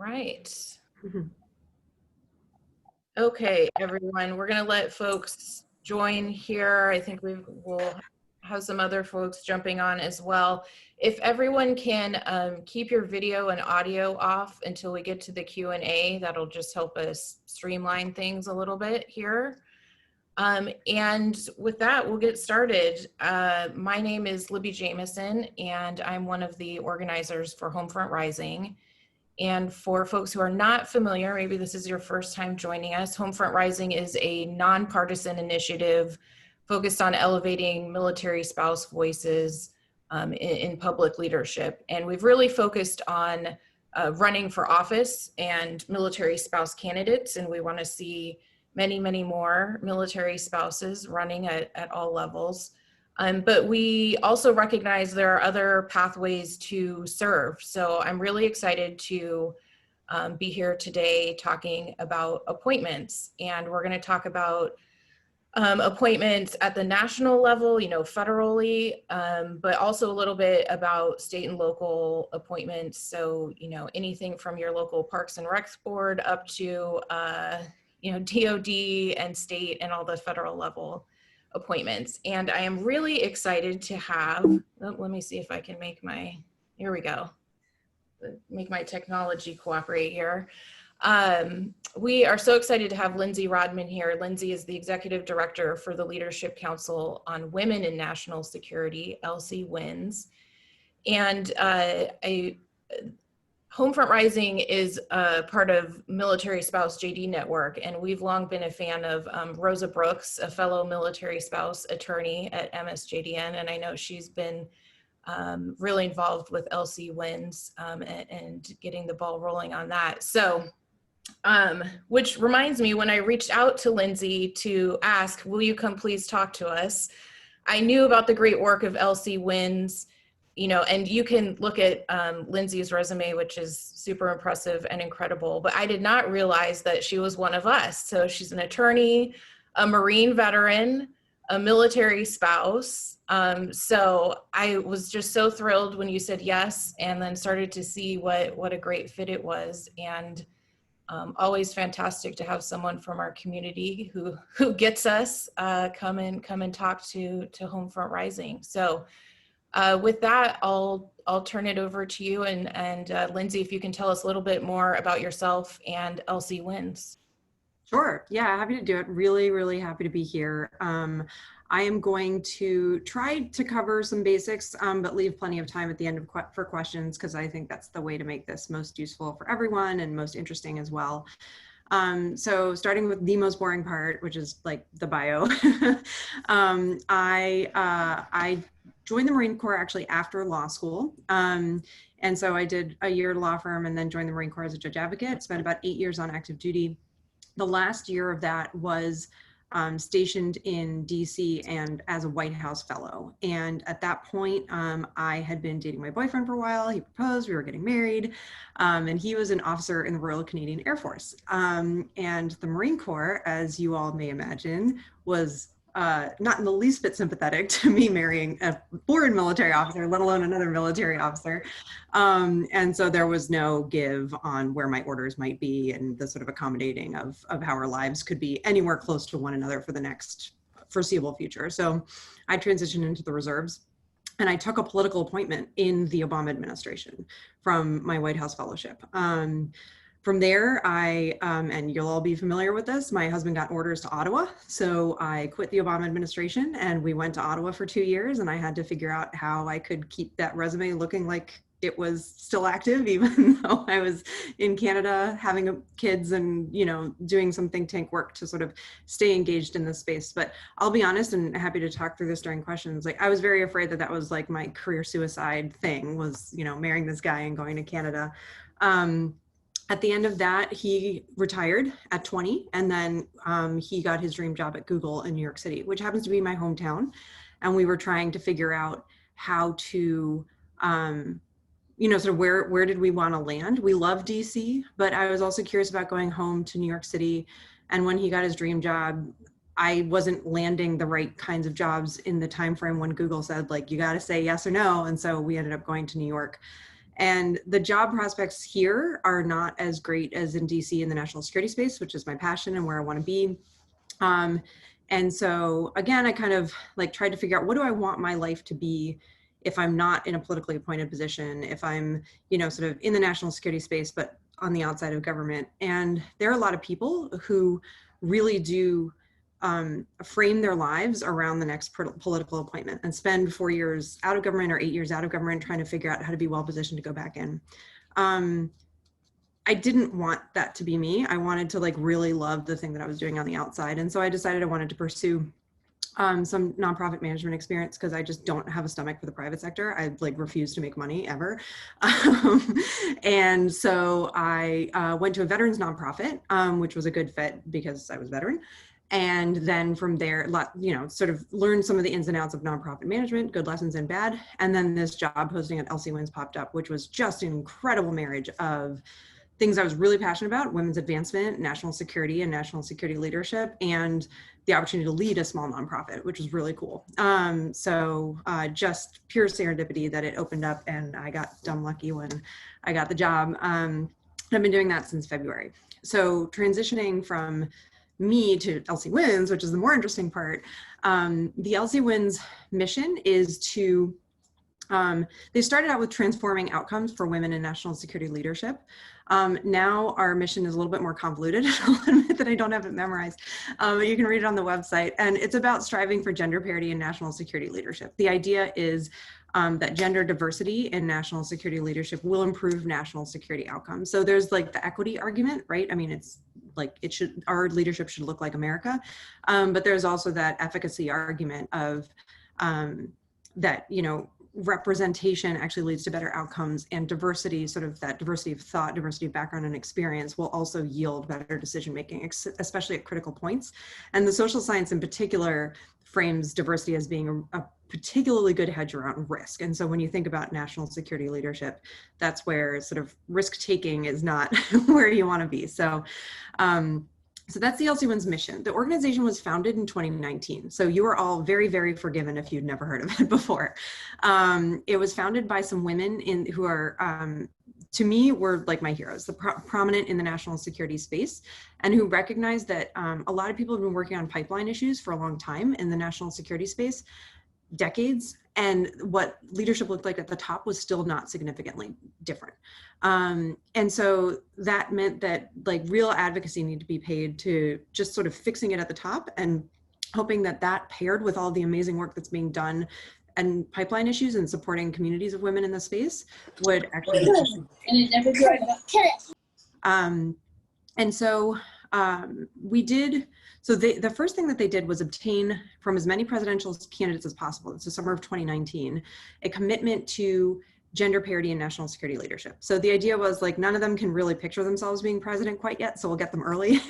right. Mhm. Okay, everyone, we're going to let folks join here. I think we'll have some other folks jumping on as well. If everyone can keep your video and audio off until we get to the Q&A, that'll just help us streamline things a little bit here. And with that, we'll get started. My name is Libby Jamison, and I'm one of the organizers for Homefront Rising. And for folks who are not familiar, maybe this is your first time joining us, Homefront Rising is a nonpartisan initiative focused on elevating military spouse voices in public leadership. And we've really focused on running for office and military spouse candidates, and we want to see many, many more military spouses running at all levels. But we also recognize there are other pathways to serve. So I'm really excited to be here today talking about appointments. And we're going to talk about appointments at the national level, federally, but also a little bit about state and local appointments. So, anything from your local Parks and Recs board up to, DOD and state and all the federal level appointments. And I am really excited to have, let me see if I can make here we go, make my technology cooperate here. We are so excited to have Lindsay Rodman here. Lindsay is the Executive Director for the Leadership Council on Women in National Security, LCWINS. And Homefront Rising is a part of Military Spouse JD Network, and we've long been a fan of Rosa Brooks, a fellow military spouse attorney at MSJDN, and I know she's been really involved with LCWINS and getting the ball rolling on that. So, which reminds me, when I reached out to Lindsay to ask, will you come please talk to us? I knew about the great work of LCWINS, and you can look at Lindsay's resume, which is super impressive and incredible, but I did not realize that she was one of us. So she's an attorney, a Marine veteran, a military spouse. So I was just so thrilled when you said yes, and then started to see what a great fit it was. And always fantastic to have someone from our community who gets us come and talk to Homefront Rising. So with that, I'll turn it over to you, and Lindsay, if you can tell us a little bit more about yourself and LCWINS. Sure. Yeah, happy to do it. Really, really happy to be here. I am going to try to cover some basics, but leave plenty of time at the end for questions, because I think that's the way to make this most useful for everyone and most interesting as well. So starting with the most boring part, which is like the bio, I joined the Marine Corps actually after law school. And so I did a year at a law firm and then joined the Marine Corps as a judge advocate, spent about 8 years on active duty. The last year of that was stationed in DC and as a White House fellow. And at that point, I had been dating my boyfriend for a while. He proposed, we were getting married, and he was an officer in the Royal Canadian Air Force. And the Marine Corps, as you all may imagine, was not in the least bit sympathetic to me marrying a foreign military officer, let alone another military officer. And so there was no give on where my orders might be and the sort of accommodating of how our lives could be anywhere close to one another for the next foreseeable future. So I transitioned into the reserves, and I took a political appointment in the Obama administration from my White House fellowship. From there, and you'll all be familiar with this, my husband got orders to Ottawa. So I quit the Obama administration and we went to Ottawa for 2 years, and I had to figure out how I could keep that resume looking like it was still active, even though I was in Canada having kids and, doing some think tank work to sort of stay engaged in this space. But I'll be honest, and happy to talk through this during questions. Like, I was very afraid that was like my career suicide thing was, marrying this guy and going to Canada. At the end of that, he retired at 20, and then he got his dream job at Google in New York City, which happens to be my hometown. And we were trying to figure out how to, sort of where did we want to land? We love DC, but I was also curious about going home to New York City. And when he got his dream job, I wasn't landing the right kinds of jobs in the time frame when Google said, like, you got to say yes or no. And so we ended up going to New York. And the job prospects here are not as great as in DC in the national security space, which is my passion and where I want to be. And so again, I kind of like tried to figure out, what do I want my life to be if I'm not in a politically appointed position, if I'm, you know, sort of in the national security space, but on the outside of government. And there are a lot of people who really do frame their lives around the next political appointment and spend 4 years out of government or 8 years out of government trying to figure out how to be well positioned to go back in. I didn't want that to be me. I wanted to like really love the thing that I was doing on the outside. And so I decided I wanted to pursue some nonprofit management experience because I just don't have a stomach for the private sector. I like refuse to make money ever. And so I went to a veterans nonprofit, which was a good fit because I was veteran. And then from there, you know, sort of learned some of the ins and outs of nonprofit management, good lessons and bad. And then this job posting at LCWINS popped up, which was just an incredible marriage of things I was really passionate about: women's advancement, national security, and national security leadership, and the opportunity to lead a small nonprofit, which was really cool. So just pure serendipity that it opened up, and I got dumb lucky when I got the job. I've been doing that since February. So transitioning from me to LCWINS, which is the more interesting part, the LCWINS mission is to they started out with transforming outcomes for women in national security leadership. Now our mission is a little bit more convoluted. I'll admit that I don't have it memorized, but you can read it on the website. And it's about striving for gender parity in national security leadership. The idea is that gender diversity in national security leadership will improve national security outcomes. So there's like the equity argument, right? I mean, it's like our leadership should look like America. But there's also that efficacy argument of that, you know, representation actually leads to better outcomes, and diversity, sort of that diversity of thought, diversity of background and experience, will also yield better decision making, especially at critical points. And the social science in particular frames diversity as being a particularly good hedge around risk. And so when you think about national security leadership, that's where sort of risk taking is not where you want to be. So so that's the LCWINS mission. The organization was founded in 2019. So you are all very, very forgiven if you'd never heard of it before. It was founded by some women who are, to me, were like my heroes, prominent in the national security space, and who recognized that a lot of people have been working on pipeline issues for a long time in the national security space, decades, and what leadership looked like at the top was still not significantly different. And so that meant that like real advocacy needed to be paid to just sort of fixing it at the top, and hoping that that paired with all the amazing work that's being done and pipeline issues and supporting communities of women in the space would actually and so we did. So the first thing that they did was obtain from as many presidential candidates as possible, it's the summer of 2019, a commitment to gender parity in national security leadership. So the idea was like, none of them can really picture themselves being president quite yet, so we'll get them early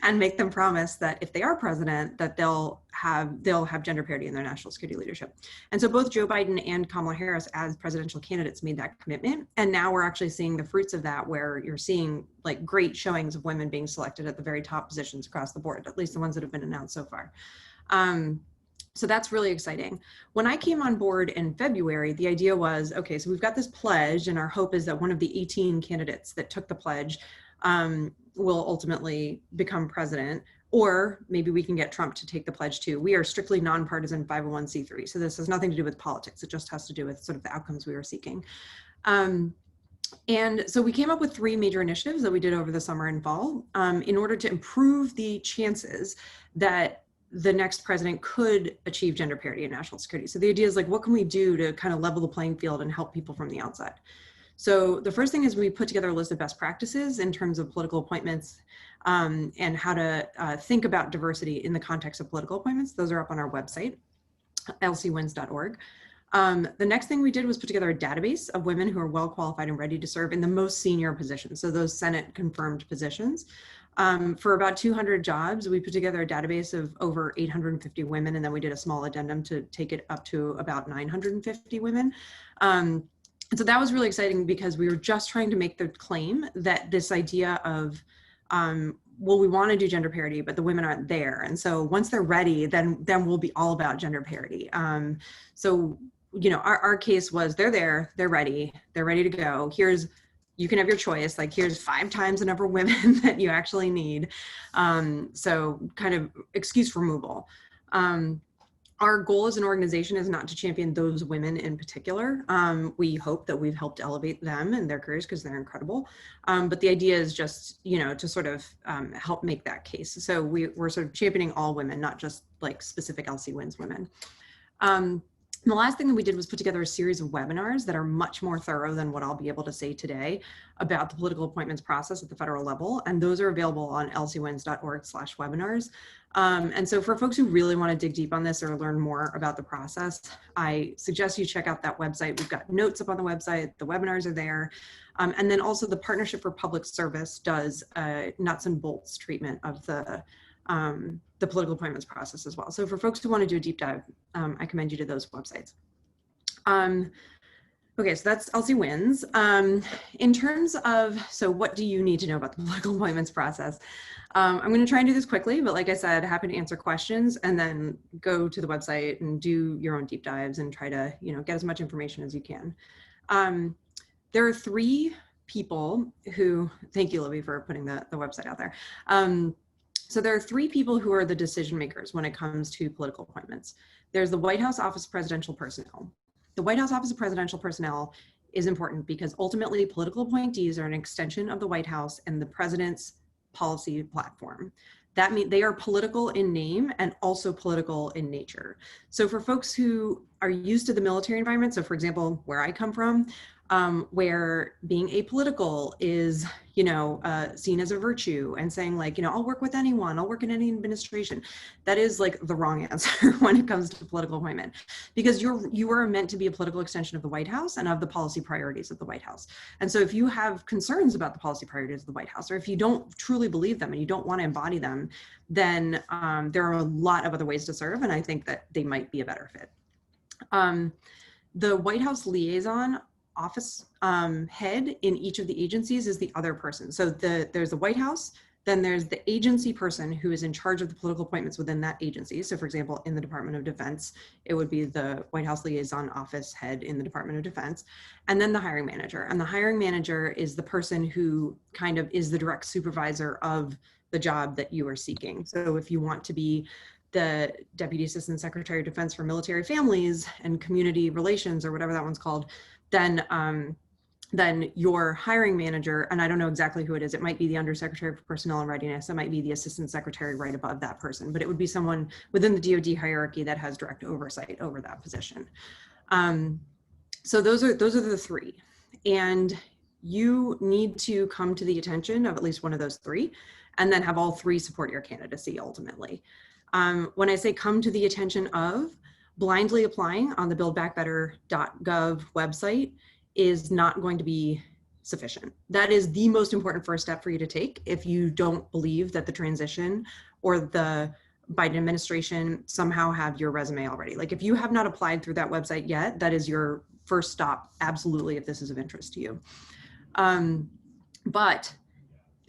and make them promise that if they are president, that they'll have gender parity in their national security leadership. And so both Joe Biden and Kamala Harris as presidential candidates made that commitment. And now we're actually seeing the fruits of that, where you're seeing like great showings of women being selected at the very top positions across the board, at least the ones that have been announced so far. So that's really exciting. When I came on board in February, the idea was, okay, so we've got this pledge, and our hope is that one of the 18 candidates that took the pledge will ultimately become president, or maybe we can get Trump to take the pledge too. We are strictly nonpartisan 501c3, so this has nothing to do with politics. It just has to do with sort of the outcomes we were seeking. And so we came up with 3 major initiatives that we did over the summer and fall in order to improve the chances that the next president could achieve gender parity in national security. So the idea is like, what can we do to kind of level the playing field and help people from the outside? So the first thing is we put together a list of best practices in terms of political appointments and how to think about diversity in the context of political appointments. Those are up on our website, lcwins.org. The next thing we did was put together a database of women who are well qualified and ready to serve in the most senior positions, so those Senate confirmed positions. For about 200 jobs, we put together a database of over 850 women, and then we did a small addendum to take it up to about 950 women. So that was really exciting because we were just trying to make the claim that this idea of, well, we want to do gender parity, but the women aren't there. And so once they're ready, then we'll be all about gender parity. So you know, our case was they're there, they're ready to go. You can have your choice. Like, here's 5 times the number of women that you actually need. So kind of excuse removal. Our goal as an organization is not to champion those women in particular. We hope that we've helped elevate them and their careers because they're incredible. But the idea is just, you know, to sort of help make that case. So we're sort of championing all women, not just like specific LCWINS women. The last thing that we did was put together a series of webinars that are much more thorough than what I'll be able to say today about the political appointments process at the federal level. And those are available on lcwins.org/webinars. And so for folks who really want to dig deep on this or learn more about the process, I suggest you check out that website. We've got notes up on the website, the webinars are there. And then also the Partnership for Public Service does a nuts and bolts treatment of the political appointments process as well. So for folks who want to do a deep dive, I commend you to those websites. Okay, so that's LCWINS. In terms of, so what do you need to know about the political appointments process? I'm going to try and do this quickly, but like I said, happy to answer questions and then go to the website and do your own deep dives and try to, you know, get as much information as you can. There are 3 people who, thank you, Libby, for putting the website out there. So there are 3 people who are the decision makers when it comes to political appointments. There's the White House Office of Presidential Personnel. The White House Office of Presidential Personnel is important because ultimately political appointees are an extension of the White House and the president's policy platform. That means they are political in name and also political in nature. So for folks who are used to the military environment, so for example, where I come from, where being apolitical is, you know, seen as a virtue and saying like, you know, I'll work with anyone, I'll work in any administration. That is like the wrong answer when it comes to political appointment, because you are meant to be a political extension of the White House and of the policy priorities of the White House. And so if you have concerns about the policy priorities of the White House, or if you don't truly believe them and you don't want to embody them, then there are a lot of other ways to serve. And I think that they might be a better fit. The White House liaison office head in each of the agencies is the other person. So there's the White House, then there's the agency person who is in charge of the political appointments within that agency. So for example, in the Department of Defense, it would be the White House liaison office head in the Department of Defense, and then the hiring manager. And the hiring manager is the person who kind of is the direct supervisor of the job that you are seeking. So if you want to be the Deputy Assistant Secretary of Defense for Military Families and Community Relations, or whatever that one's called, then your hiring manager, and I don't know exactly who it is, it might be the Undersecretary for Personnel and Readiness, it might be the Assistant Secretary right above that person, but it would be someone within the DoD hierarchy that has direct oversight over that position. So those are the 3. And you need to come to the attention of at least one of those 3, and then have all 3 support your candidacy ultimately. When I say come to the attention of, blindly applying on the buildbackbetter.gov website is not going to be sufficient. That is the most important first step for you to take if you don't believe that the transition or the Biden administration somehow have your resume already. Like if you have not applied through that website yet, that is your first stop, absolutely, if this is of interest to you. But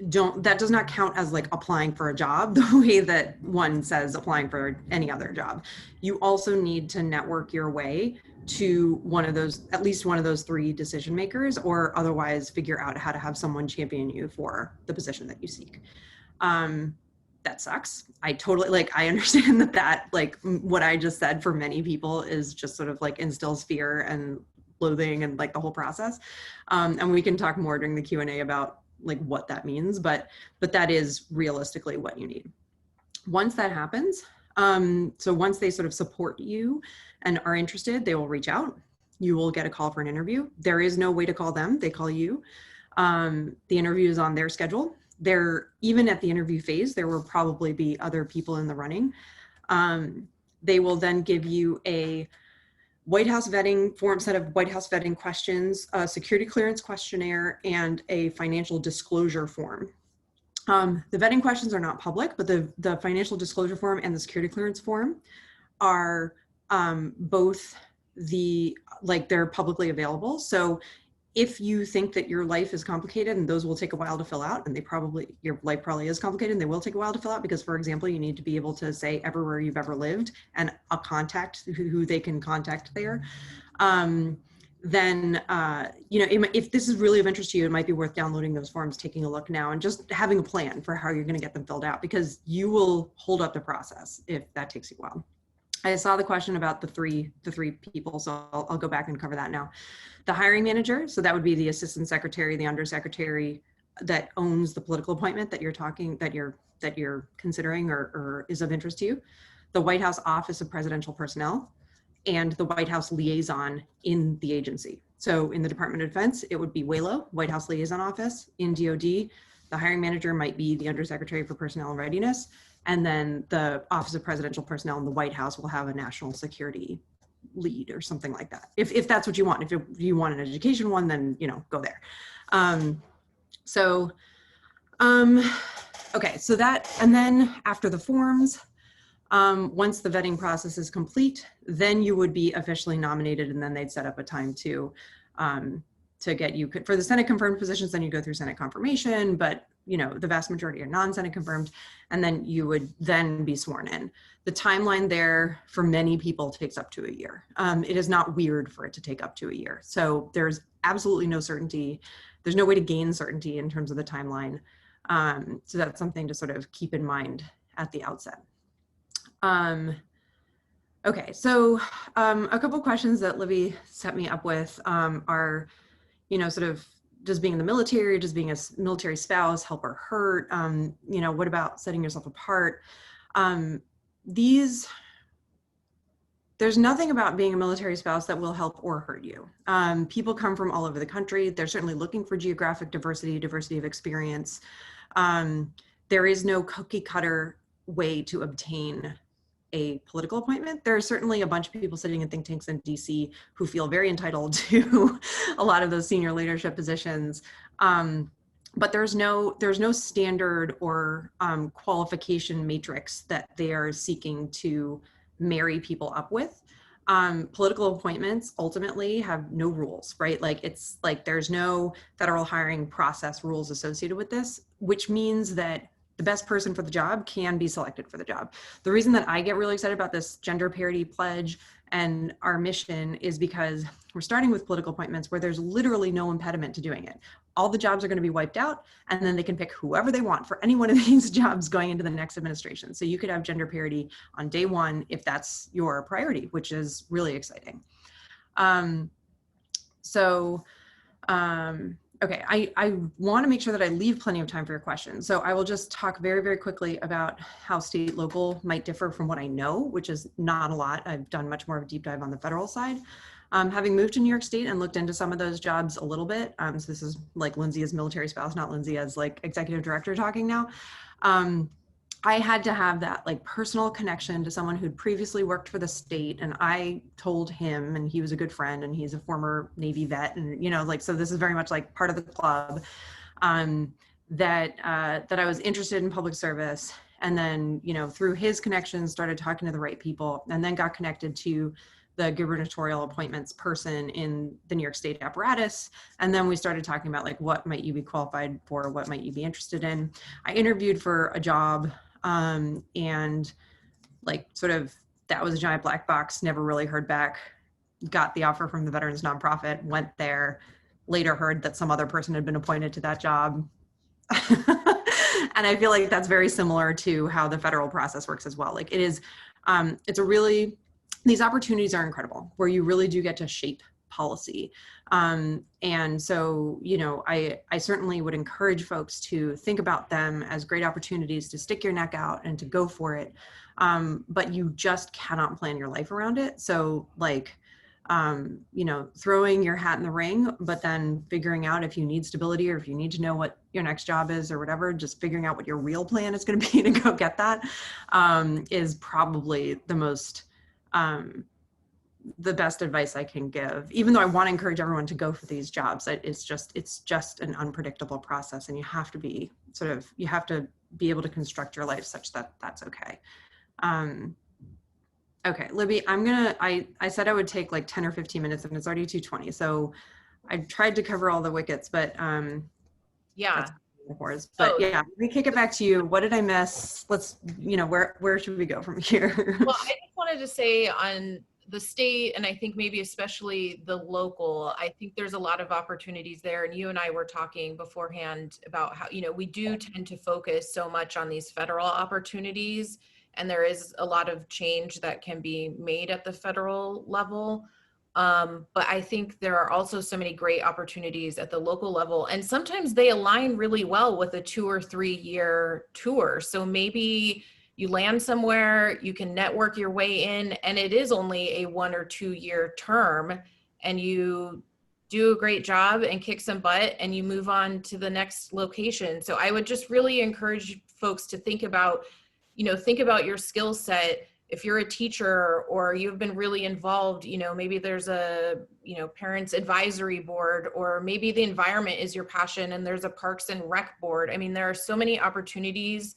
that does not count as like applying for a job the way that one says applying for any other job. You also need to network your way to one of those, at least one of those 3 decision makers, or otherwise figure out how to have someone champion you for the position that you seek. That sucks. I totally, like, I understand that like what I just said for many people is just sort of like instills fear and loathing and like the whole process. And we can talk more during the Q&A about like what that means, but that is realistically what you need. Once that happens, so once they sort of support you and are interested, they will reach out. You will get a call for an interview. There is no way to call them, they call you. The interview is on their schedule. Even at the interview phase, there will probably be other people in the running. They will then give you a White House vetting form, set of White House vetting questions, a security clearance questionnaire, and a financial disclosure form. The vetting questions are not public, but the financial disclosure form and the security clearance form are both they're publicly available. So if you think that your life is complicated, and those will take a while to fill out, and your life probably is complicated and they will take a while to fill out, because for example, you need to be able to say everywhere you've ever lived and a contact who they can contact there. then, if this is really of interest to you, it might be worth downloading those forms, taking a look now, and just having a plan for how you're going to get them filled out, because you will hold up the process if that takes you a while. I saw the question about the three people, so I'll go back and cover that now. The hiring manager, so that would be the assistant secretary, the undersecretary that owns the political appointment that you're considering or is of interest to you. The White House Office of Presidential Personnel, and the White House liaison in the agency. So in the Department of Defense, it would be WALO, White House Liaison Office. In DOD, the hiring manager might be the Undersecretary for Personnel and Readiness. And then the Office of Presidential Personnel in the White House will have a national security lead or something like that. If that's what you want. If you want an education one, then, go there. Okay, so that, and then after the forms, once the vetting process is complete, then you would be officially nominated, and then they'd set up a time to get you, for the Senate confirmed positions, then you go through Senate confirmation, but the vast majority are non-Senate confirmed, and then you would then be sworn in. The timeline there for many people takes up to a year. It is not weird for it to take up to a year. So there's absolutely no certainty. There's no way to gain certainty in terms of the timeline. So that's something to sort of keep in mind at the outset. Okay, so a couple questions that Libby set me up with are, sort of, does being in the military, does being a military spouse help or hurt? What about setting yourself apart? There's nothing about being a military spouse that will help or hurt you. People come from all over the country. They're certainly looking for geographic diversity of experience. There is no cookie cutter way to obtain a political appointment. There are certainly a bunch of people sitting in think tanks in DC who feel very entitled to a lot of those senior leadership positions. But there's no standard or qualification matrix that they are seeking to marry people up with. Political appointments ultimately have no rules, right? It's like there's no federal hiring process rules associated with this, which means that the best person for the job can be selected for the job. The reason that I get really excited about this gender parity pledge and our mission is because we're starting with political appointments where there's literally no impediment to doing it. All the jobs are going to be wiped out, and then they can pick whoever they want for any one of these jobs going into the next administration. So you could have gender parity on day one if that's your priority, which is really exciting. Okay, I want to make sure that I leave plenty of time for your questions. So I will just talk very, very quickly about how state local might differ from what I know, which is not a lot. I've done much more of a deep dive on the federal side. Having moved to New York State and looked into some of those jobs a little bit, so this is like Lindsay as military spouse, not Lindsay as like executive director talking now. I had to have that like personal connection to someone who'd previously worked for the state, and I told him, and he was a good friend, and he's a former Navy vet, and so this is very much like part of the club, that I was interested in public service, and then through his connections started talking to the right people, and then got connected to the gubernatorial appointments person in the New York State apparatus. And then we started talking about like, what might you be qualified for? What might you be interested in? I interviewed for a job, and like sort of, that was a giant black box, never really heard back, got the offer from the veterans nonprofit, went there, later heard that some other person had been appointed to that job. And I feel like that's very similar to how the federal process works as well. Like it is, these opportunities are incredible where you really do get to shape policy. And so, I certainly would encourage folks to think about them as great opportunities to stick your neck out and to go for it. But you just cannot plan your life around it. So like, throwing your hat in the ring, but then figuring out if you need stability or if you need to know what your next job is or whatever, just figuring out what your real plan is going to be to go get that, is probably the best advice I can give, even though I want to encourage everyone to go for these jobs. It's just an unpredictable process, and you have to be able to construct your life such that that's okay. Okay, Libby, I said I would take like 10 or 15 minutes, and it's already 2:20. So I tried to cover all the wickets, but yeah. But yeah, let me kick it back to you. What did I miss? Let's, where should we go from here? Well, I just wanted to say on the state, and I think maybe especially the local, I think there's a lot of opportunities there. And you and I were talking beforehand about how, you know, we do tend to focus so much on these federal opportunities, and there is a lot of change that can be made at the federal level. But I think there are also so many great opportunities at the local level, and sometimes they align really well with a 2 or 3 year tour. So maybe you land somewhere, you can network your way in, and it is only a 1 or 2 year term, and you do a great job and kick some butt and you move on to the next location. So I would just really encourage folks to think about, you know, think about your skill set. If you're a teacher or you've been really involved, you know, maybe there's a, you know, parents advisory board, or maybe the environment is your passion and there's a parks and rec board. I mean, there are so many opportunities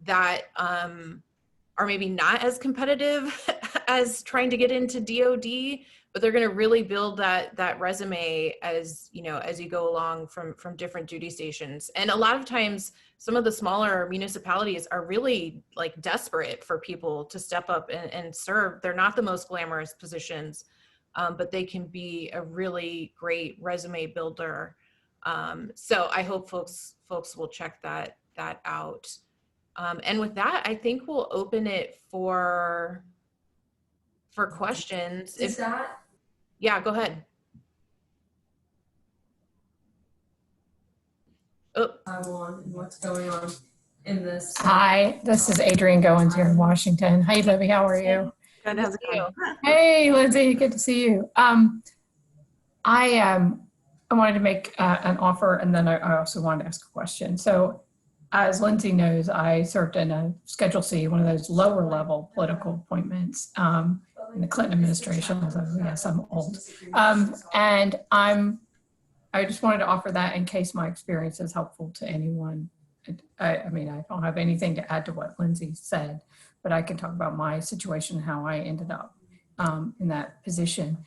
that are maybe not as competitive as trying to get into DoD, but they're going to really build that resume as, you know, as you go along from different duty stations. And a lot of times, some of the smaller municipalities are really like desperate for people to step up and serve. They're not the most glamorous positions, but they can be a really great resume builder. So I hope folks will check that out. And with that, I think we'll open it for questions. Yeah, go ahead. Oh. What's going on in this? Hi, this is Adrienne Goins here in Washington. Hi, Libby. How are you? Good, how's it going? Hey, Lindsay. Good to see you. I wanted to make an offer, and then I also wanted to ask a question. So, as Lindsay knows, I served in a Schedule C, one of those lower level political appointments in the Clinton administration. Although yes, I'm old, and I just wanted to offer that in case my experience is helpful to anyone. I mean, I don't have anything to add to what Lindsay said, but I can talk about my situation, how I ended up in that position.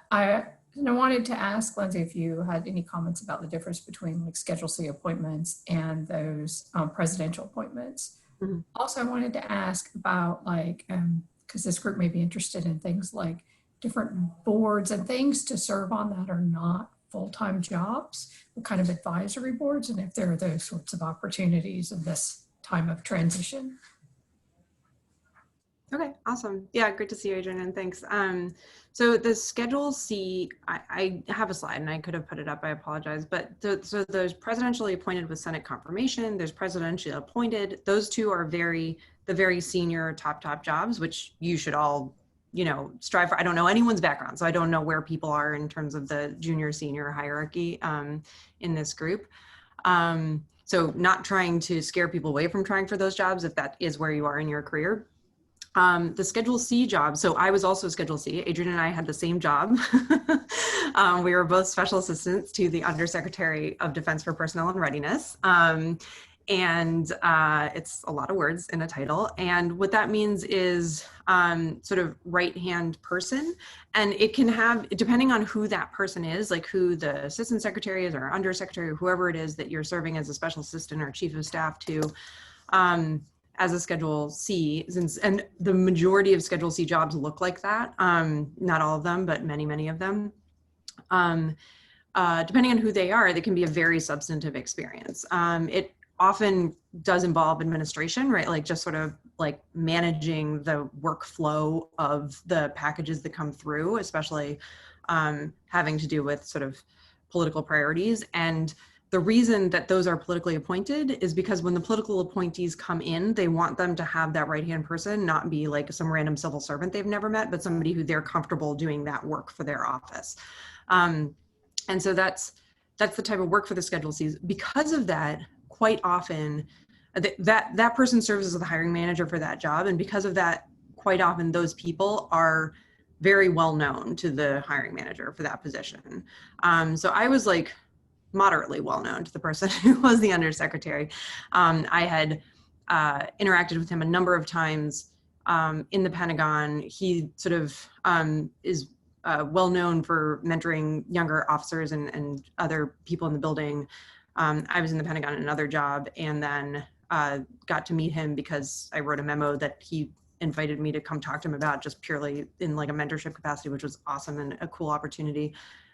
I wanted to ask Lindsay if you had any comments about the difference between like Schedule C appointments and those presidential appointments. Mm-hmm. Also, I wanted to ask about like, because this group may be interested in things like different boards and things to serve on that are not full-time jobs, what kind of advisory boards, and if there are those sorts of opportunities in this time of transition. Okay, awesome. Yeah, great to see you, Adrienne, and thanks. So the Schedule C, I have a slide and I could have put it up, I apologize, but so there's presidentially appointed with Senate confirmation, there's presidentially appointed. Those two are the very senior top jobs, which you should all, you know, strive for. I don't know anyone's background, so I don't know where people are in terms of the junior senior hierarchy in this group. So not trying to scare people away from trying for those jobs if that is where you are in your career. The Schedule C job, so I was also Schedule C. Adrienne and I had the same job. We were both special assistants to the Undersecretary of Defense for Personnel and Readiness. And it's a lot of words in a title. And what that means is sort of right-hand person. And it can have, depending on who that person is, like who the assistant secretary is or undersecretary or whoever it is that you're serving as a special assistant or chief of staff to, as a Schedule C, and the majority of Schedule C jobs look like that. Not all of them, but many of them. Depending on who they are, they can be a very substantive experience. It often does involve administration, right? Like just sort of like managing the workflow of the packages that come through, especially having to do with sort of political priorities. And the reason that those are politically appointed is because when the political appointees come in, they want them to have that right-hand person, not be like some random civil servant they've never met, but somebody who they're comfortable doing that work for their office. And so that's the type of work for the Schedule Cs. Because of that, quite often, that person serves as the hiring manager for that job. And because of that, quite often those people are very well known to the hiring manager for that position. So I was like, moderately well known to the person who was the undersecretary. I had interacted with him a number of times in the Pentagon. He sort of is well known for mentoring younger officers and other people in the building. I was in the Pentagon in another job, and then got to meet him because I wrote a memo that he invited me to come talk to him about, just purely in like a mentorship capacity, which was awesome and a cool opportunity.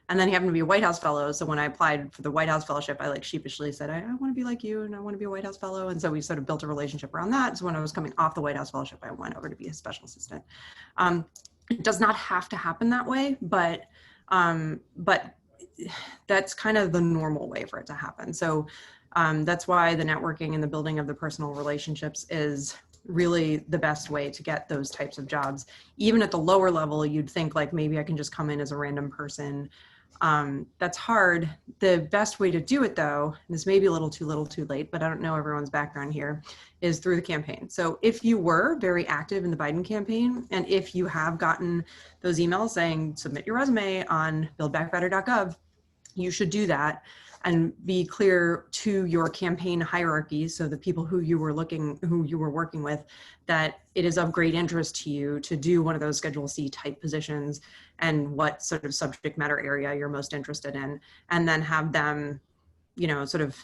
And then he happened to be a White House fellow. So when I applied for the White House fellowship, I like sheepishly said, I want to be like you and I want to be a White House fellow. And so we sort of built a relationship around that. So when I was coming off the White House fellowship, I went over to be a special assistant. It does not have to happen that way, but that's kind of the normal way for it to happen. So that's why the networking and the building of the personal relationships is really the best way to get those types of jobs. Even at the lower level, you'd think like, maybe I can just come in as a random person. That's hard. The best way to do it though, and this may be a little too late, but I don't know everyone's background here, is through the campaign. So if you were very active in the Biden campaign, and if you have gotten those emails saying, submit your resume on buildbackbetter.gov, you should do that and be clear to your campaign hierarchy. So the people who you were working with, that it is of great interest to you to do one of those Schedule C type positions and what sort of subject matter area you're most interested in, and then have them, sort of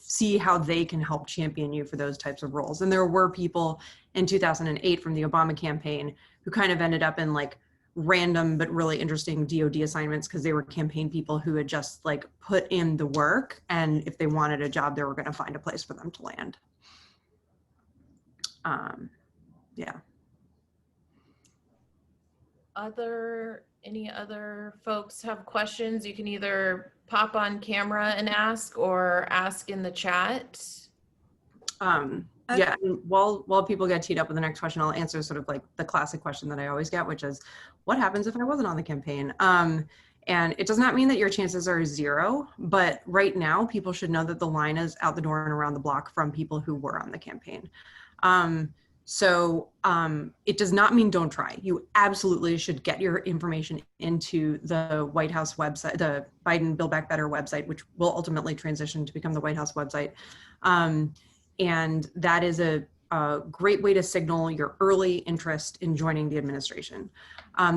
see how they can help champion you for those types of roles. And there were people in 2008 from the Obama campaign who kind of ended up in like random but really interesting DoD assignments because they were campaign people who had just like put in the work, and if they wanted a job, they were going to find a place for them to land. Yeah. Any other folks have questions? You can either pop on camera and ask or ask in the chat. Yeah, and while people get teed up with the next question, I'll answer sort of like the classic question that I always get, which is, what happens if I wasn't on the campaign? And it does not mean that your chances are zero, but right now people should know that the line is out the door and around the block from people who were on the campaign. So it does not mean don't try. You absolutely should get your information into the White House website, the Biden Build Back Better website, which will ultimately transition to become the White House website. And that is a great way to signal your early interest in joining the administration.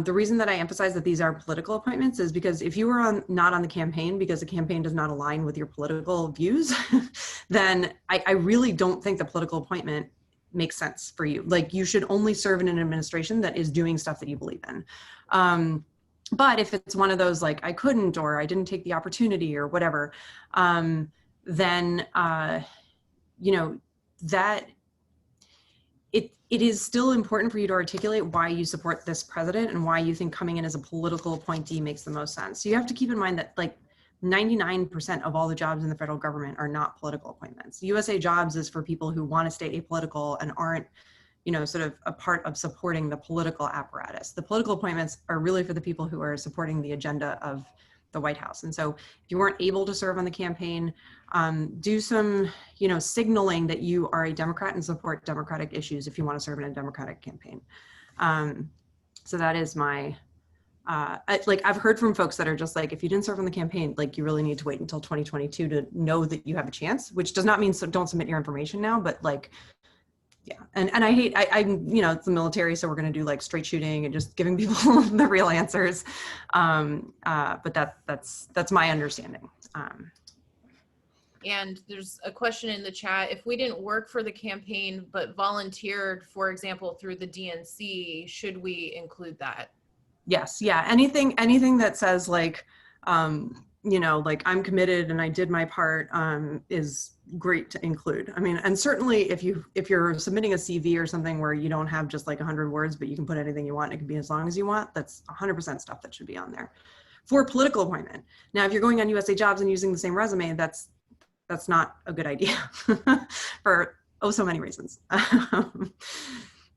The reason that I emphasize that these are political appointments is because if you were not on the campaign because the campaign does not align with your political views, then I really don't think the political appointment makes sense for you. Like, you should only serve in an administration that is doing stuff that you believe in. But if it's one of those like, I couldn't, or I didn't take the opportunity or whatever, then that it is still important for you to articulate why you support this president and why you think coming in as a political appointee makes the most sense. So you have to keep in mind that like 99% of all the jobs in the federal government are not political appointments. USA Jobs is for people who want to stay apolitical and aren't, sort of a part of supporting the political apparatus. The political appointments are really for the people who are supporting the agenda of the White House. And so if you weren't able to serve on the campaign, do some, signaling that you are a Democrat and support Democratic issues if you want to serve in a Democratic campaign. So that is my, I've heard from folks that are just like, if you didn't serve on the campaign, like you really need to wait until 2022 to know that you have a chance, which does not mean don't submit your information now, but like, yeah. And I'm, it's the military, so we're going to do like straight shooting and just giving people the real answers. But that's my understanding. And there's a question in the chat. If we didn't work for the campaign, but volunteered, for example, through the DNC, should we include that? Yes. Yeah. Anything that says like, like I'm committed and I did my part, is great to include. I mean, and certainly if you're submitting a CV or something where you don't have just like 100 words, but you can put anything you want, it can be as long as you want, that's 100% stuff that should be on there for a political appointment. Now, if you're going on USA Jobs and using the same resume, that's not a good idea for so many reasons.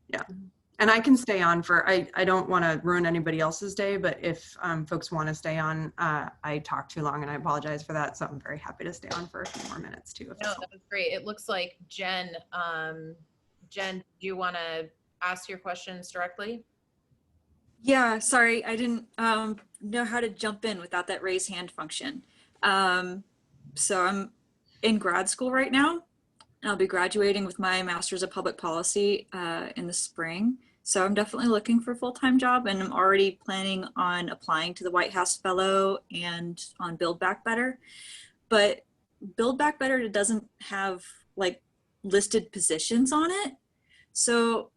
Yeah. And I can stay on for, I don't want to ruin anybody else's day, but if folks want to stay on, I talk too long and I apologize for that. So I'm very happy to stay on for a few more minutes too. No, that was great. It looks like Jen, do you want to ask your questions directly? Yeah, sorry, I didn't know how to jump in without that raise hand function. So I'm in grad school right now. I'll be graduating with my Master's of Public Policy in the spring. So I'm definitely looking for a full-time job, and I'm already planning on applying to the White House Fellow and on Build Back Better. But Build Back Better doesn't have like listed positions on it. So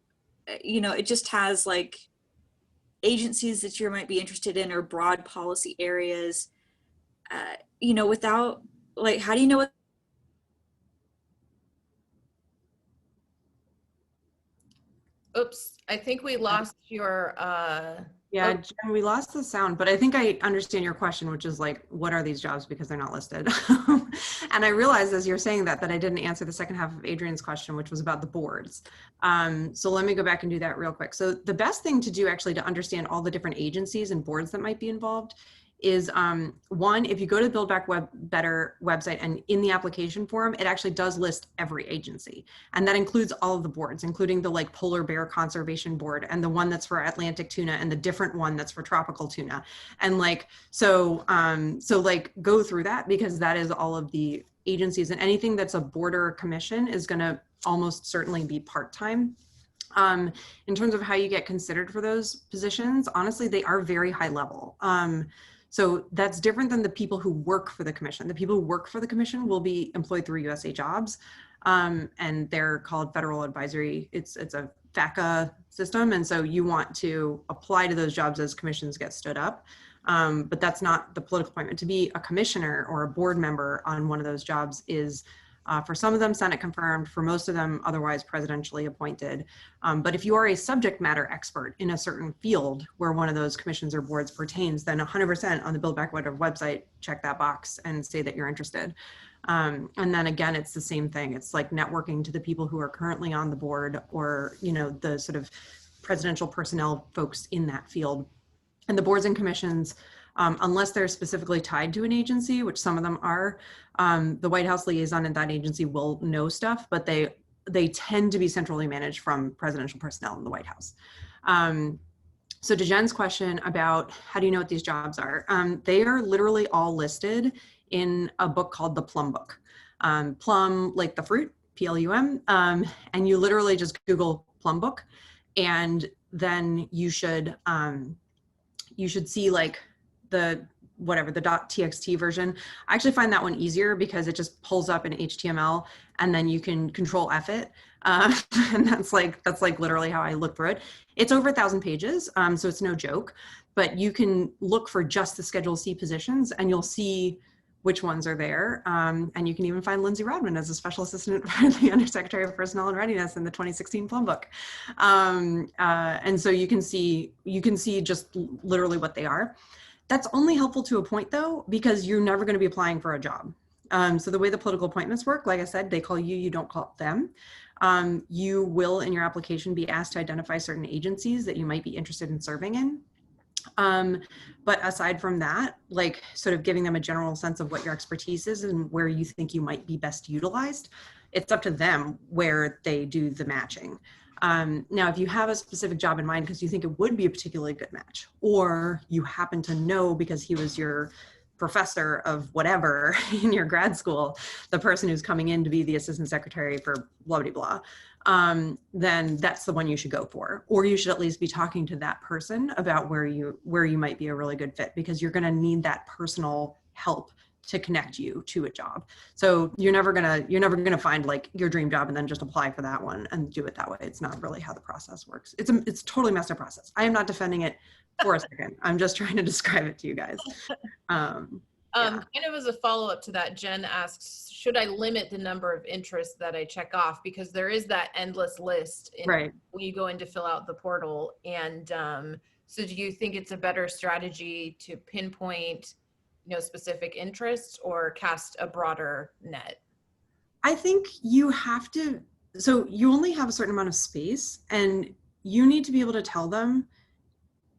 you know, it just has like agencies that you might be interested in or broad policy areas, you know, without like, how do you know what? Oops, I think we lost your, Yeah, oh, Jen, we lost the sound, but I think I understand your question, which is like, what are these jobs because they're not listed? And I realized as you're saying that I didn't answer the second half of Adrian's question, which was about the boards. So let me go back and do that real quick. So the best thing to do actually to understand all the different agencies and boards that might be involved is one, if you go to the Build Back Better website and in the application form, it actually does list every agency. And that includes all of the boards, including the like Polar Bear Conservation Board and the one that's for Atlantic tuna and the different one that's for tropical tuna. And like, so like go through that because that is all of the agencies, and anything that's a board or a commission is gonna almost certainly be part-time. In terms of how you get considered for those positions, honestly, they are very high level. So that's different than the people who work for the commission. The people who work for the commission will be employed through USA Jobs, and they're called Federal Advisory. It's a FACA system, and so you want to apply to those jobs as commissions get stood up. But that's not the political appointment. To be a commissioner or a board member on one of those jobs is, for some of them, Senate confirmed, for most of them, otherwise presidentially appointed. But if you are a subject matter expert in a certain field where one of those commissions or boards pertains, then 100% on the Build Back Better website, check that box and say that you're interested. And then again, it's the same thing. It's like networking to the people who are currently on the board or, you know, the sort of presidential personnel folks in that field. And the boards and commissions, unless they're specifically tied to an agency, which some of them are, the White House liaison in that agency will know stuff, but they tend to be centrally managed from presidential personnel in the White House. So to Jen's question about how do you know what these jobs are, they are literally all listed in a book called the Plum Book. Plum, like the fruit, Plum, and you literally just Google Plum Book, and then you should see like the .txt version. I actually find that one easier because it just pulls up in HTML and then you can control F it. And that's like literally how I look through it. It's over 1,000 pages, so it's no joke, but you can look for just the Schedule C positions and you'll see which ones are there. And you can even find Lindsay Rodman as a special assistant for the Undersecretary of Personnel and Readiness in the 2016 Plum Book. And so you can see just literally what they are. That's only helpful to a point though, because you're never going to be applying for a job. So the way the political appointments work, like I said, they call you, you don't call them. You will in your application be asked to identify certain agencies that you might be interested in serving in. But aside from that, like sort of giving them a general sense of what your expertise is and where you think you might be best utilized, it's up to them where they do the matching. Now, if you have a specific job in mind because you think it would be a particularly good match, or you happen to know because he was your professor of whatever in your grad school, the person who's coming in to be the assistant secretary for blah, blah, blah, then that's the one you should go for. Or you should at least be talking to that person about where you might be a really good fit, because you're going to need that personal help to connect you to a job. So you're never gonna find like your dream job and then just apply for that one and do it that way. It's not really how the process works. It's totally messed up process. I am not defending it for a second. I'm just trying to describe it to you guys. Yeah. Kind of as a follow-up to that, Jen asks, should I limit the number of interests that I check off? Because there is that endless list when you go in to fill out the portal. And so do you think it's a better strategy to pinpoint specific interests or cast a broader net? I think you have to, so you only have a certain amount of space and you need to be able to tell them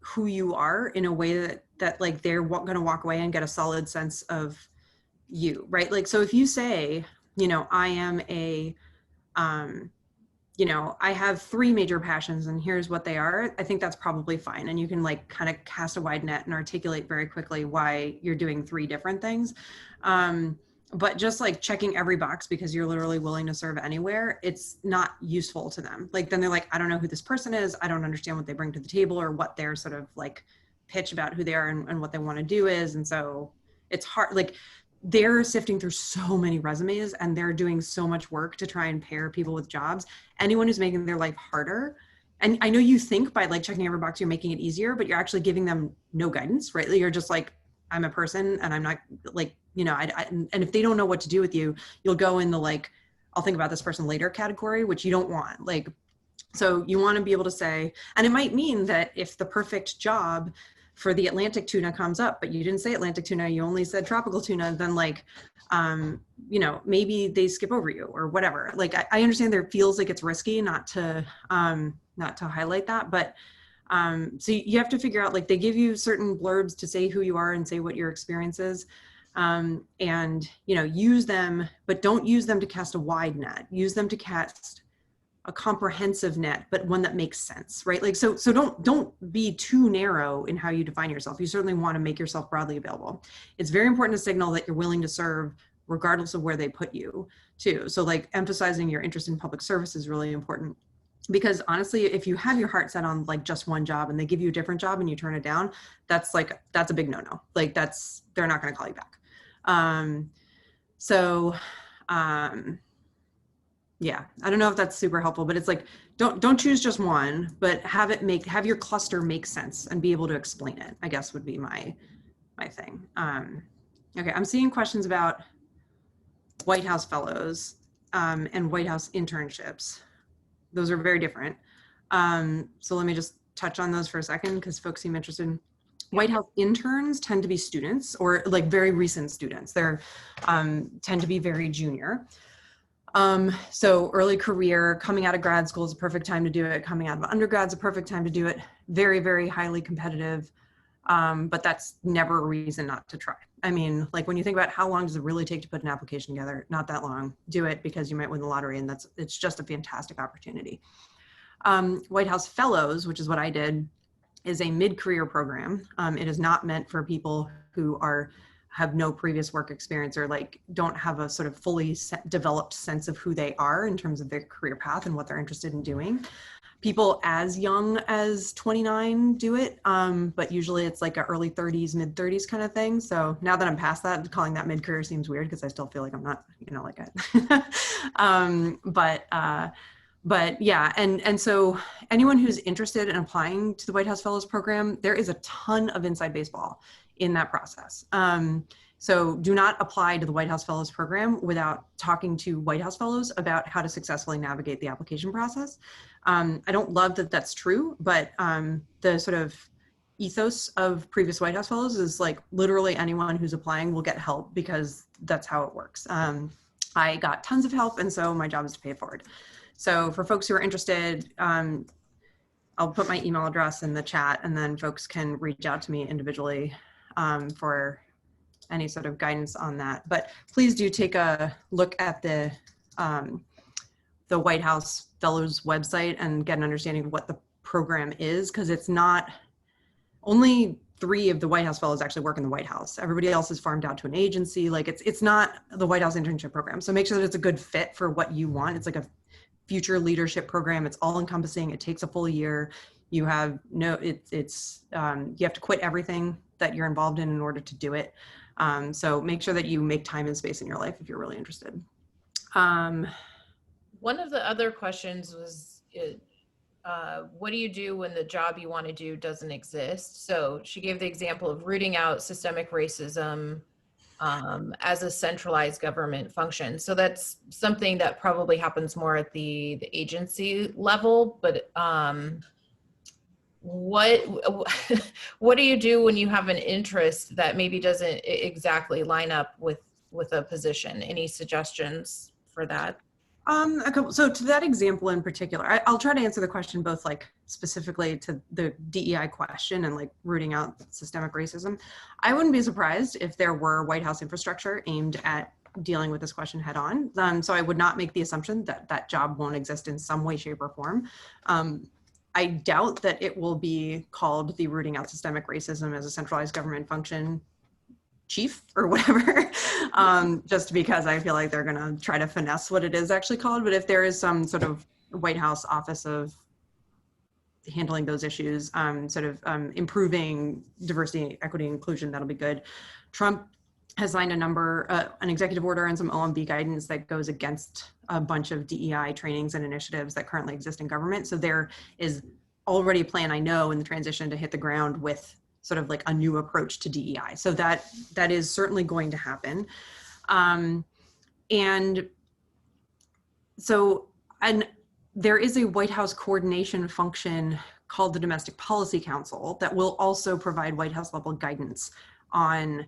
who you are in a way that like they're going to walk away and get a solid sense of you, right? Like, so if you say, I am a, I have 3 major passions and here's what they are, I think that's probably fine. And you can like kind of cast a wide net and articulate very quickly why you're doing 3 different things. But just like checking every box because you're literally willing to serve anywhere, it's not useful to them. Like, then they're like, I don't know who this person is. I don't understand what they bring to the table or what their sort of like pitch about who they are and what they want to do is. And so it's hard, like, they're sifting through so many resumes and they're doing so much work to try and pair people with jobs. Anyone who's making their life harder and I know you think by like checking every box, you're making it easier, but you're actually giving them no guidance, right? You're just like, I'm a person and I'm not like, you know, and if they don't know what to do with you, you'll go in the like, I'll think about this person later category, which you don't want. Like, so you want to be able to say, and it might mean that if the perfect job for the Atlantic tuna comes up, but you didn't say Atlantic tuna, you only said tropical tuna, then like, you know, maybe they skip over you or whatever. Like, I understand there feels like it's risky not to highlight that, but so you have to figure out, like, they give you certain blurbs to say who you are and say what your experience is. And, you know, use them, but don't use them to cast a wide net. Use them to cast a comprehensive net, but one that makes sense, right? Like, so don't be too narrow in how you define yourself. You certainly want to make yourself broadly available. It's very important to signal that you're willing to serve regardless of where they put you too. So like emphasizing your interest in public service is really important, because honestly, if you have your heart set on like just one job and they give you a different job and you turn it down, that's a big no-no. Like they're not going to call you back. Yeah, I don't know if that's super helpful, but it's like, don't choose just one, but have your cluster make sense and be able to explain it, I guess would be my thing. Okay, I'm seeing questions about White House fellows and White House internships. Those are very different. So let me just touch on those for a second because folks seem interested. White House interns tend to be students or like very recent students. They're tend to be very junior. So early career, coming out of grad school is a perfect time to do it. Coming out of undergrad is a perfect time to do it. Very, very highly competitive. But that's never a reason not to try. I mean, like when you think about how long does it really take to put an application together? Not that long. Do it because you might win the lottery, and it's just a fantastic opportunity. White House Fellows, which is what I did, is a mid-career program. It is not meant for people who have no previous work experience or like don't have a sort of fully developed sense of who they are in terms of their career path and what they're interested in doing. People as young as 29 do it, but usually it's like a early 30s, mid 30s kind of thing. So now that I'm past that, calling that mid-career seems weird because I still feel like I'm not, you know, like but yeah, and so anyone who's interested in applying to the White House Fellows Program, there is a ton of inside baseball in that process. So do not apply to the White House Fellows Program without talking to White House Fellows about how to successfully navigate the application process. I don't love that that's true, but the sort of ethos of previous White House Fellows is like literally anyone who's applying will get help because that's how it works. I got tons of help, and so my job is to pay it forward. So for folks who are interested, I'll put my email address in the chat, and then folks can reach out to me individually for any sort of guidance on that. But please do take a look at the White House Fellows website and get an understanding of what the program is, because it's not only 3 of the White House Fellows actually work in the White House. Everybody else is farmed out to an agency. Like it's not the White House internship program. So make sure that it's a good fit for what you want. It's like a future leadership program. It's all encompassing. It takes a full year. You have you have to quit everything that you're involved in order to do it. So make sure that you make time and space in your life if you're really interested. One of the other questions was, what do you do when the job you want to do doesn't exist? So she gave the example of rooting out systemic racism as a centralized government function. So that's something that probably happens more at the agency level, but what do you do when you have an interest that maybe doesn't exactly line up with a position? Any suggestions for that? So to that example in particular, I'll try to answer the question both like specifically to the DEI question and like rooting out systemic racism. I wouldn't be surprised if there were White House infrastructure aimed at dealing with this question head on. So I would not make the assumption that that job won't exist in some way, shape, or form. I doubt that it will be called the Rooting Out Systemic Racism as a Centralized Government Function chief or whatever, just because I feel like they're going to try to finesse what it is actually called. But if there is some sort of White House office of handling those issues, improving diversity, equity, inclusion, that'll be good. Trump has signed an executive order and some OMB guidance that goes against a bunch of DEI trainings and initiatives that currently exist in government. So there is already a plan, I know, in the transition to hit the ground with sort of like a new approach to DEI. So that is certainly going to happen. And there is a White House coordination function called the Domestic Policy Council that will also provide White House level guidance on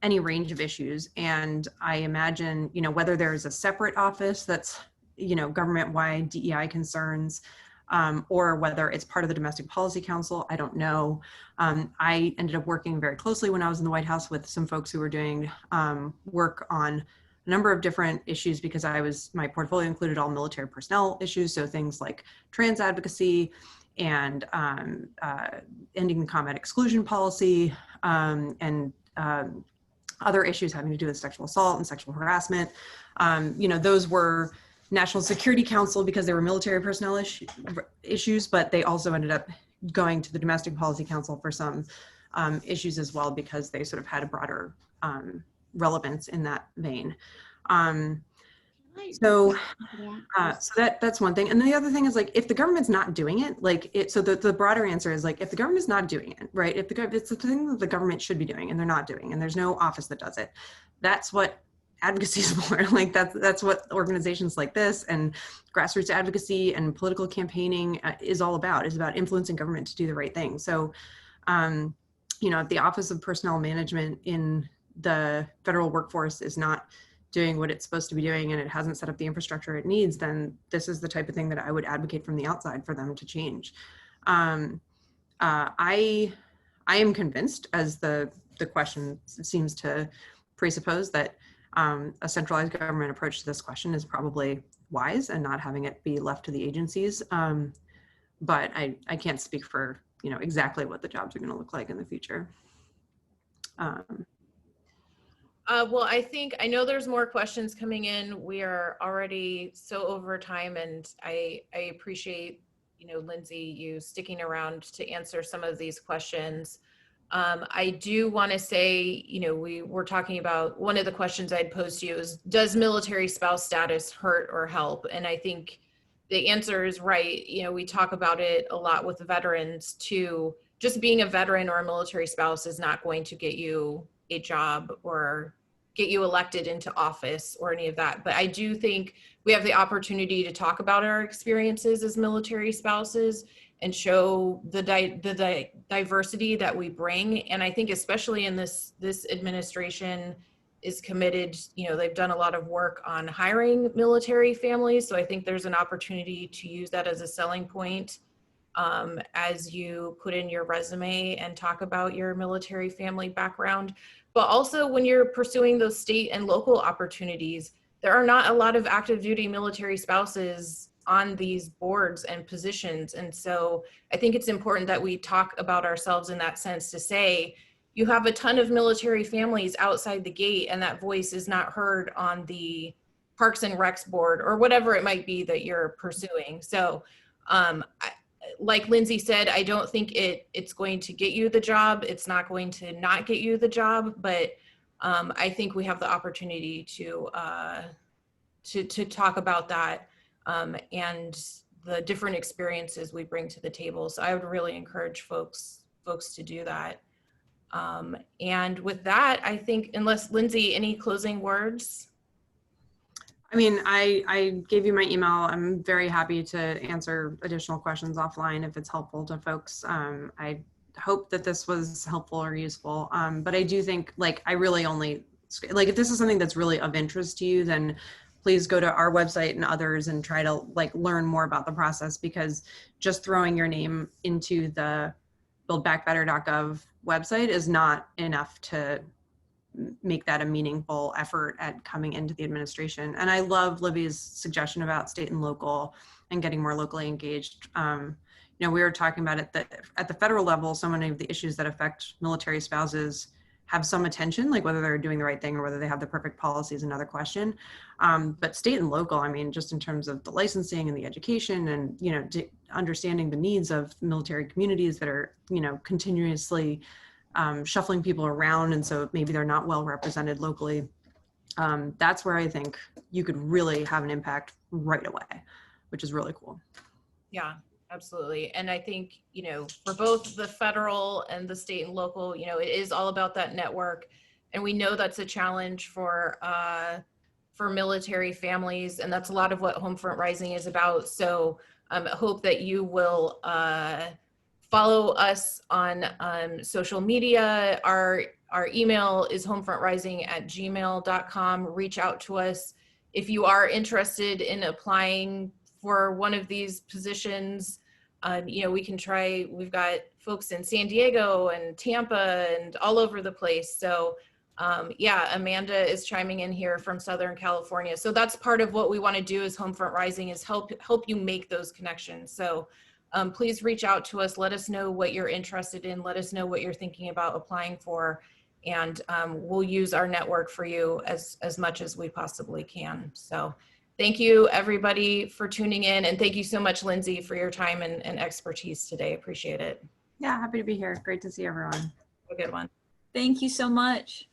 any range of issues. And I imagine, whether there's a separate office that's, government-wide DEI concerns, or whether it's part of the Domestic Policy Council, I don't know. I ended up working very closely when I was in the White House with some folks who were doing work on a number of different issues, because my portfolio included all military personnel issues. So things like trans advocacy and ending the combat exclusion policy, and other issues having to do with sexual assault and sexual harassment. Those were National Security Council because they were military personnel issues, but they also ended up going to the Domestic Policy Council for some issues as well, because they sort of had a broader relevance in that vein. So that's one thing. And the other thing is, like, if the government's not doing it, so the broader answer is, like, if the government's not doing it, right? If it's the thing that the government should be doing and they're not doing, and there's no office that does it, that's what advocacy is for. Like, that's what organizations like this and grassroots advocacy and political campaigning is all about. Is about influencing government to do the right thing. So, if the Office of Personnel Management in the federal workforce is not doing what it's supposed to be doing, and it hasn't set up the infrastructure it needs, then this is the type of thing that I would advocate from the outside for them to change. I am convinced, as the question seems to presuppose, that a centralized government approach to this question is probably wise, and not having it be left to the agencies. But I can't speak for exactly what the jobs are going to look like in the future. Well, I know there's more questions coming in. We are already so over time, and I appreciate, Lindsay, you sticking around to answer some of these questions. I do want to say, we were talking about, one of the questions I'd posed to you is, does military spouse status hurt or help? And I think the answer is right. We talk about it a lot with veterans too. Just being a veteran or a military spouse is not going to get you a job or get you elected into office or any of that. But I do think we have the opportunity to talk about our experiences as military spouses and show the diversity that we bring. And I think especially in this administration is committed, they've done a lot of work on hiring military families. So I think there's an opportunity to use that as a selling point as you put in your resume and talk about your military family background. But also when you're pursuing those state and local opportunities, there are not a lot of active duty military spouses on these boards and positions. And so I think it's important that we talk about ourselves in that sense, to say, you have a ton of military families outside the gate, and that voice is not heard on the Parks and Recs board or whatever it might be that you're pursuing. So like Lindsay said, I don't think it's going to get you the job. It's not going to not get you the job, but I think we have the opportunity to talk about that and the different experiences we bring to the table. So I would really encourage folks to do that. And with that, I think, unless Lindsay, any closing words? I mean, I gave you my email. I'm very happy to answer additional questions offline if it's helpful to folks. I hope that this was helpful or useful. But I do think, I really only, if this is something that's really of interest to you, then please go to our website and others and try to learn more about the process, because just throwing your name into the buildbackbetter.gov website is not enough to make that a meaningful effort at coming into the administration. And I love Libby's suggestion about state and local and getting more locally engaged. We were talking about it that at the federal level, so many of the issues that affect military spouses have some attention, whether they're doing the right thing or whether they have the perfect policy is another question. But state and local, I mean, just in terms of the licensing and the education and, understanding the needs of military communities that are, continuously shuffling people around, and so maybe they're not well represented locally. That's where I think you could really have an impact right away, which is really cool. Yeah, absolutely. And I think, you know, for both the federal and the state and local, you know, it is all about that network. And we know that's a challenge for military families. And that's a lot of what Homefront Rising is about. So I hope that you will follow us on social media. Our email is homefrontrising@gmail.com. Reach out to us. If you are interested in applying for one of these positions, you know, we can try, we've got folks in San Diego and Tampa and all over the place. So yeah, Amanda is chiming in here from Southern California. So that's part of what we want to do as Homefront Rising, is help you make those connections. So please reach out to us. Let us know what you're interested in. Let us know what you're thinking about applying for. And we'll use our network for you as much as we possibly can. So thank you everybody for tuning in. And thank you so much, Lindsay, for your time and expertise today. Appreciate it. Yeah, happy to be here. Great to see everyone. Have a good one. Thank you so much.